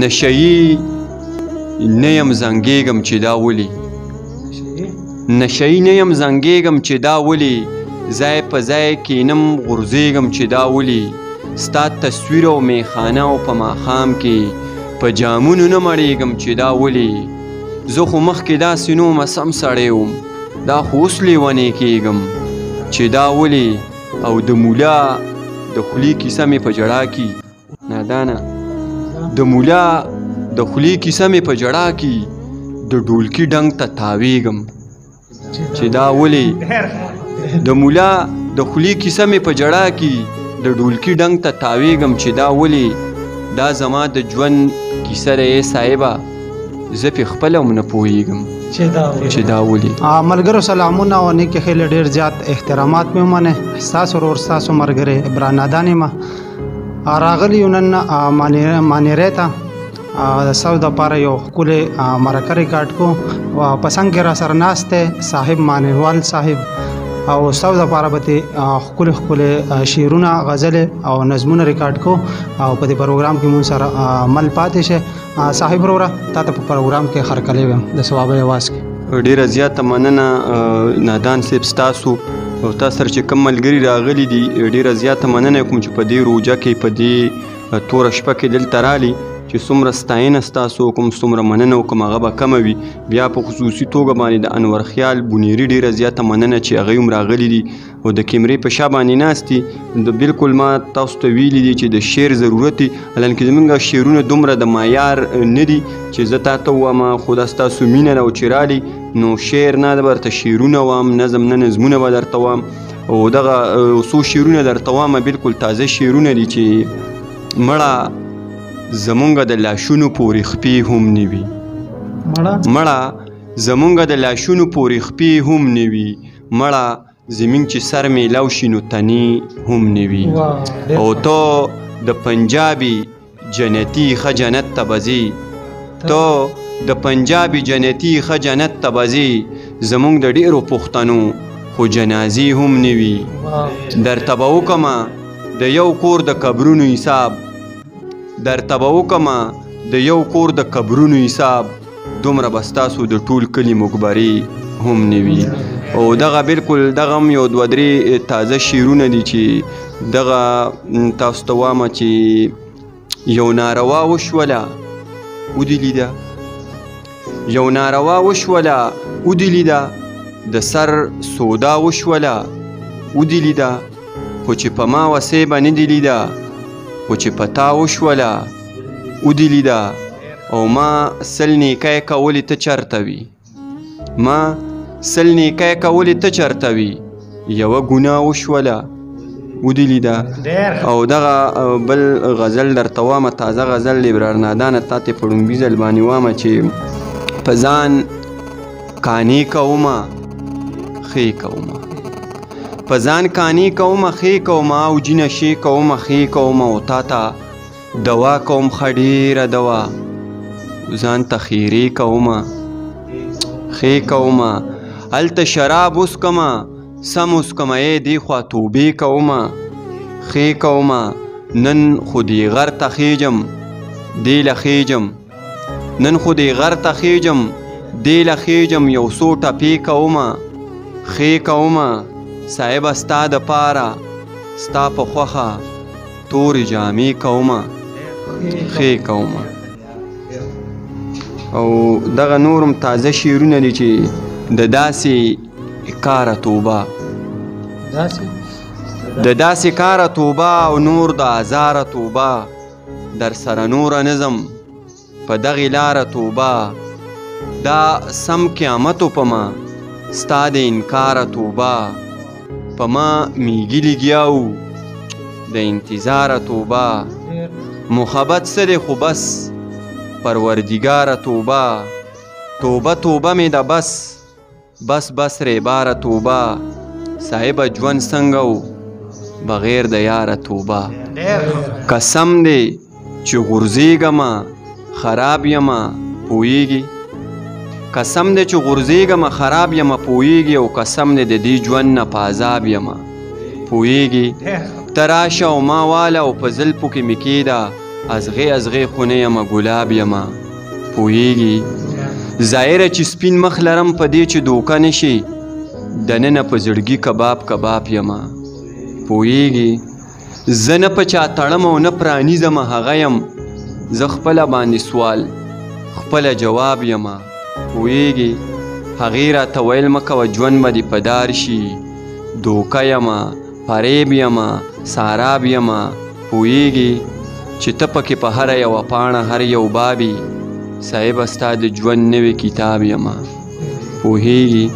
نشهیي نه یم زنګېږم چې دا ولې نشهیي نه یم زنګېږم چې دا ولې ځای په ځای کینم غورځېږم چې دا ولې ستا تصویر او میخانه او په ماښام کې په جامونو نه مړېږم چې دا ولې زه خو مخکې داسې نوم سم سړی وم دا خو اوس لیونی کېږم چې دا ولې او د مولا د خولې کیسه مې په ژړا کې نادانه د مولا د خولې کیسه مې په ژړا کې د ډولکي ډنګ ته تاویږم چې دا ولې د مولا د خولې کیسه مې په ژړا کې د ډولکي ډنګ ته تاویږم چې دا ولې دا زما د ژوند کیسه ده ای صاحبه زه پې خپله هم نه پوهېږم چې دا ولې ملګرو سلامونه او نیکې ښې ډېر زیات احترامات مې ومنئ ستاسو ورور ستاسو ملګری عبران نادان یم راغلی یو نن مانیرې ته د ستاسو دپاره یو ښکلی مرکه ریکارډ کو په څنګ کې را سره ناست دی صاحب مانیروال صاحب او ستاسو دپاره به ترې ښکلي ښکلي شعرونه غزلې او نظمونه ریکارډ کو او په دې پروګرام کې مونږ سره مل پاتې شي صاحب وروره تا ته په پروګرام کې خرکلی ویم د ثوابي اواز کې ډېره زیاته مننه نادان صاحب ستاسو او تا سره چې کوم ملګري راغلي دي ډېره زیاته مننه کوم چې په دې روژه کې په دې توره شپه کې دلته رالي چې څومره ستاینه ستاسو کوم څومره مننه وکړم هغه به کمه وي بیا په خصوصي توګه باندې د انور خیال بونیري ډېره زیاته مننه چې هغوی هم راغلي دي او د کیمرې په شا باندې ناست دي د بلکل ما تاسو ته ویلي دي چې د شعر ضرورت دي حالانکې زموږ شعرونه دومره د معیار نه دي چې زه تا ته ووایم خو دا ستاسو مینه ده او چې رالي نو شعر نه به درته شعرونه وایم نظم نه نظمونه به درته وایم او دغه څو شعرونه درته وایم بلکل تازه شعرونه دي چې مړه زمونږ د لاشونو پورې خپې هم نه وي مړه زمونږ د لاشونو پورې خپې هم نه وي مړه زمونږ چې سر میلاو شي نو تنې هم نه وي او ته د پنجابي جنتي ښه جنت ته به ځې ته د پنجابي جنتي ښه جنت ته به ځې زمونږ د ډېرو پښتنو خو جنازې هم نه وي درته به وکړمه د یو کور د قبرونو حساب درته به وکړمه د یو کور د قبرونو حساب دومره به ستاسو د ټول کلي مقبرې هم نه وي او دغه بلکل دغه هم یو دوه درې تازه شعرونه دي چې دغه تاسو ته وایم چې یو ناروا وشوله ودې لیده یو ناروا وشوله ودې لیده د سر سودا وشوله ودې لیده خو چې په ما وسې به نه دې لیده خو چې په تا وشوله ودې لیده او ما سل نیکی کولې ته چرته وي ما سل نیکی کولې ته چرته وي یوه ګناه وشوله ودې لیده او دغه بل غزل درته وامه تازه غزل عبران نادانه تا ته په ړومبي ځل باندې وامه چې په ځان کانې کومه ښې کومه په ځان کانې کومه ښې کومه او جینه شې کومه ښې کومه او تا ته دوا کوم ښه ډېره دوا ځان ته خیرې کومه ښې کومه هلته شراب وڅکمه سم وڅکمه ای دې خوا توبې کومه ښې کومه نن خو دې غر ته خیجم دې له خیجم نن خو دې غر ته خیجم دې له خیجم یو څو ټپې کومه ښې کومه صاحبه ستا دپاره ستا په خوښه تورې جامې کومه ښې کومه او دغه نورم تازه شعرونه دي چې د داسې کاره توبه د داسې کاره توبه او نور د ازاره توبه در سره نوره نظم په دغې لاره توبه دا سم قیامت په ما ستا د انکاره توبه په ما میږي لګیاو د انتظاره توبه محبت څه دی خو بس پروردګاره توبه توبه توبه مې ده بس بس بس ریباره توبه صاحبه ژوند څنګه و بغیر د یاره توبه قسم دی چې غورځېږمه خراب یمه پوهېږي قسم دی چې غورځېږمه خراب یمه پوهېږي او قسم دی د دې ژوند نه په عذاب یمه پوهېږي ته راشه او ما واله او په زلفو کې مې کېږده ازغې خو نه یمه ګلاب یمه پوهیږي ظاهره چې سپین مخ لرم په دې چې دوکه نشي دننه په زړګي کباب یمه پوهیږي زه نه په چا تړم او نه پرانیزم هغه یم زه خپله باندې سوال خپله جواب یمه پوهیږي هغې راته ویل مه کوه ژوند به دې په دار شي دوکه یمه فریب یمه ساراب یمه پوهیږي چې ته پکې په هره یوه پاڼه هر یو بابي صاحبه ستا د ژوند نوی کتاب یمه پوهیږي